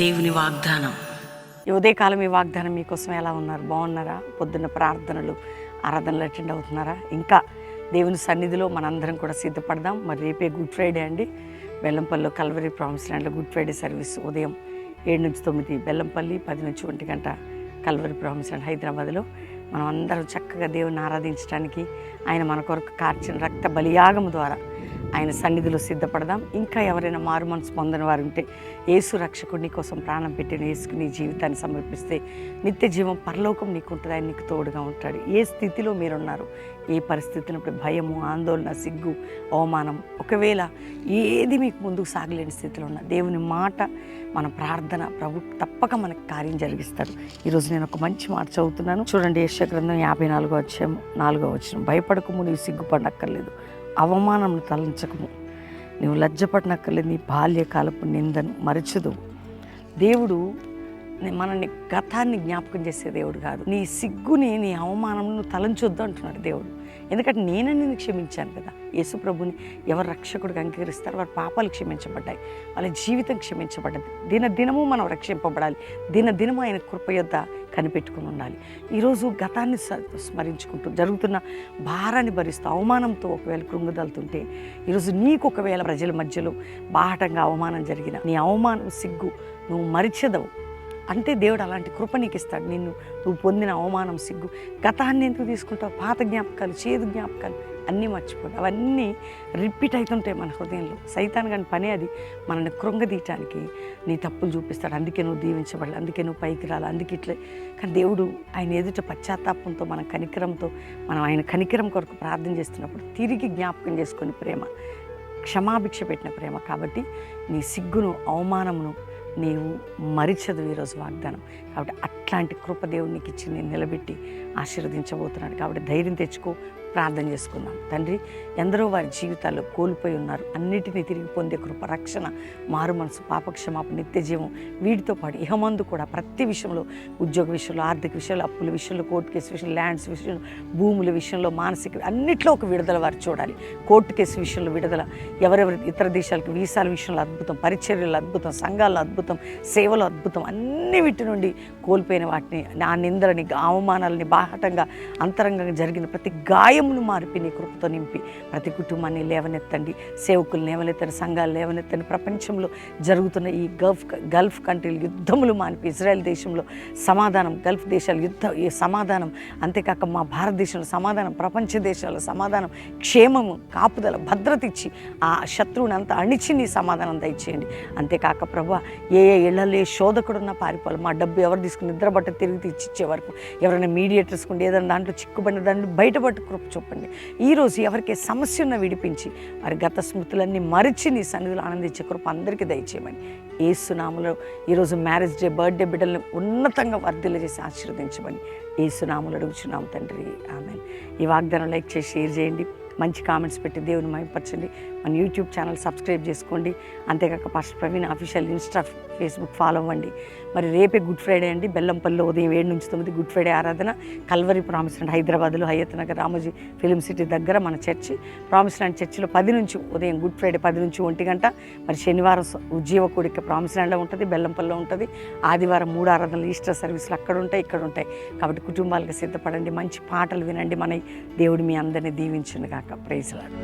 దేవుని వాగ్దానం. ఈ ఉదయకాలం ఈ వాగ్దానం మీకోసం ఎలా ఉన్నారు? బాగున్నారా? పొద్దున్న ప్రార్థనలు ఆరాధనలు అటెండ్ అవుతున్నారా? ఇంకా దేవుని సన్నిధిలో మనందరం కూడా సిద్ధపడదాం. మరి రేపే గుడ్ ఫ్రైడే అండి. బెల్లంపల్లిలో కల్వరీ ప్రామిస్ ల్యాండ్లో గుడ్ ఫ్రైడే సర్వీస్ ఉదయం 7 నుంచి 9, బెల్లంపల్లి 10 నుంచి 1 గంట కల్వరీ ప్రామిస్ ల్యాండ్ హైదరాబాద్లో. మనం అందరం చక్కగా దేవుని ఆరాధించడానికి ఆయన మన కొరకు కార్చిన రక్త బలియాగం ద్వారా ఆయన సన్నిధిలో సిద్ధపడదాం. ఇంకా ఎవరైనా మారు మనసు పొందని వారు ఉంటే, యేసు రక్షకుడి కోసం ప్రాణం పెట్టిన యేసుకు నీ జీవితాన్ని సమర్పిస్తే నిత్య జీవం పరలోకం నీకు ఉంటుంది. ఆయన నీకు తోడుగా ఉంటాడు. ఏ స్థితిలో మీరున్నారు, ఏ పరిస్థితిలో ఇప్పుడు భయము, ఆందోళన, సిగ్గు, అవమానం, ఒకవేళ ఏది మీకు ముందుకు సాగలేని స్థితిలో ఉన్న దేవుని మాట, మన ప్రార్థన ప్రభు తప్పక మనకు కార్యం జరిగిస్తాడు. ఈరోజు నేను ఒక మంచి మాట చదువుతున్నాను. చూడండి, యెషయా గ్రంథం 54వ అధ్యాయం 4వ వచనం. భయపడకము, నీవు సిగ్గుపడనక్కర్లేదు, అవమానం తలంచకము, నువ్వు లజ్జపడనక్కర్లేదు, నీ బాల్యకాలపు నిందను మరచదు. దేవుడు మనల్ని గతాన్ని జ్ఞాపకం చేసే దేవుడు కాదు. నీ సిగ్గుని, నీ అవమానం నువ్వు తలంచొద్దు అంటున్నాడు దేవుడు. ఎందుకంటే నేనే నిన్ను క్షమించాను కదా. యేసు ప్రభుని ఎవరు రక్షకుడిగా అంగీకరిస్తారో వారి పాపాలు క్షమించబడ్డాయి, వాళ్ళ జీవితం క్షమించబడ్డది. దినదినము మనం రక్షింపబడాలి. దినదినము ఆయన కృప యొద్ద కనిపెట్టుకుని ఉండాలి. ఈరోజు గతాన్ని స్మరించుకుంటూ జరుగుతున్న భారాన్ని భరిస్తూ అవమానంతో ఒకవేళ కృంగుదలుతుంటే, ఈరోజు నీకు ఒకవేళ ప్రజల మధ్యలో బాహటంగా అవమానం జరిగిన నీ అవమానం, సిగ్గు నువ్వు మరిచెదవు అంటే దేవుడు అలాంటి కృప నీకు ఇస్తాడు. నువ్వు పొందిన అవమానం, సిగ్గు, గతాన్ని ఎందుకు తీసుకుంటావు? పాత జ్ఞాపకాలు, చేదు జ్ఞాపకాలు అన్నీ మర్చిపోయి అవన్నీ రిపీట్ అవుతుంటాయి మన హృదయంలో. సైతాన్ గాని పని అది, మనల్ని కృంగదీయటానికి నీ తప్పులు చూపిస్తాడు. అందుకే నువ్వు దీవించబడాలి, అందుకే నువ్వు పైకి రాలి, అందుకే ఇట్లే. కానీ దేవుడు ఆయన ఎదుట పశ్చాత్తాపంతో, మన కనికరంతో, మనం ఆయన కనికరం కొరకు ప్రార్థన చేస్తున్నప్పుడు తిరిగి జ్ఞాపకం చేసుకొని ప్రేమ, క్షమాభిక్ష పెట్టిన ప్రేమ. కాబట్టి నీ సిగ్గును, అవమానమును నీవు మరిచదు ఈరోజు వాగ్దానం. కాబట్టి అట్లాంటి కృప దేవుడు నీకు ఇచ్చి నేను నిలబెట్టి ఆశీర్వదించబోతున్నాడు. కాబట్టి ధైర్యం తెచ్చుకో, ప్రార్థన చేసుకుందాం. తండ్రి, ఎందరో వారి జీవితాల్లో కోల్పోయి ఉన్నారు. అన్నిటినీ తిరిగి పొందే కృప, రక్షణ, మారు మనసు, పాపక్షమాపణ, నిత్య జీవం, వీటితో పాటు ఇహమందు కూడా ప్రతి విషయంలో, ఉద్యోగ విషయంలో, ఆర్థిక విషయంలో, అప్పుల విషయంలో, కోర్టు కేసు విషయంలో, ల్యాండ్స్ విషయంలో, భూముల విషయంలో, మానసిక అన్నిట్లో ఒక విడుదల వారు చూడాలి. కోర్టు కేసు విషయంలో విడుదల, ఎవరెవరి ఇతర దేశాలకు వీసాల విషయంలో అద్భుతం, పరిచర్యలు అద్భుతం, సంఘాల్లో అద్భుతం, సేవలో అద్భుతం, అన్ని వీటి నుండి కోల్పోయిన వాటిని, నా నిందలని, అవమానాలని, బాహటంగా అంతరంగంగా జరిగిన ప్రతి గాయమును మార్పి నీ కృపతో నింపి ప్రతి కుటుంబాన్ని లేవనెత్తండి, సేవకులు లేవనెత్తండి, సంఘాలు లేవనెత్తండి. ప్రపంచంలో జరుగుతున్న ఈ గల్ఫ్ కంట్రీలు యుద్ధములు మానిపి, ఇజ్రాయెల్ దేశంలో సమాధానం, గల్ఫ్ దేశాలు ఈ సమాధానం, అంతేకాక మా భారతదేశంలో సమాధానం, ప్రపంచ దేశాల సమాధానం, క్షేమము, కాపుదల, భద్రత ఇచ్చి ఆ శత్రువుని అంతా అణిచి నీ సమాధానం దయచేయండి. అంతేకాక ప్రభా, ఏ ఇళ్లలో ఏ శోధకుడున్నా పారిపోవాలి. మా డబ్బు ఎవరు తీసుకుని నిద్రబట్ట తిరిగి తెచ్చిచ్చే వరకు, ఎవరైనా మీడియేటర్స్ కుండి ఏదైనా దాంట్లో చిక్కుబడిన దాన్ని బయటపట్టు కృప చూపండి. ఈరోజు ఎవరికి సమస్య ఉన్న విడిపించి వారి గత స్మృతులన్నీ మరిచి నీ సన్నిధిలో ఆనందించే కృప అందరికీ దయచేయమని యేసు నామములో ఈరోజు మ్యారేజ్ డే, బర్త్డే బిడ్డలను ఉన్నతంగా వర్ధిల్ల చేసి ఆశీర్వదించమని యేసు నామములో అడుగుచున్నాం తండ్రి, ఆమేన్. ఈ వాగ్దానం లైక్ చేసి షేర్ చేయండి, మంచి కామెంట్స్ పెట్టి దేవుని మహిమపరచండి. మన యూట్యూబ్ ఛానల్ సబ్స్క్రైబ్ చేసుకోండి. అంతేకాక pastor Praveen official Insta, Facebook follow అవ్వండి. మరి రేపే గుడ్ ఫ్రైడే అండి. బెల్లంపల్లిలో ఉదయం 7 నుంచి 9 గుడ్ ఫ్రైడే ఆరాధన. కల్వరీ ప్రామిస్ ల్యాండ్ హైదరాబాద్లో హయత్ నగర్ రామోజీ ఫిలిం సిటీ దగ్గర మన చర్చి, ప్రామిస్ ల్యాండ్ చర్చిలో 10 నుంచి ఉదయం గుడ్ ఫ్రైడే 10 నుంచి 1 గంట. మరి శనివారం ఉజ్జీవ కూడిక ప్రామిస్ ల్యాండ్లో ఉంటుంది, బెల్లంపల్లిలో ఉంటుంది. ఆదివారం 3 ఆరాధనలు, ఈస్టర్ సర్వీసులు అక్కడ ఉంటాయి, ఇక్కడ ఉంటాయి. కాబట్టి కుటుంబాలకు సిద్ధపడండి, మంచి పాటలు వినండి. మన దేవుడు మీ అందరినీ దీవించును గాక. Praise lord.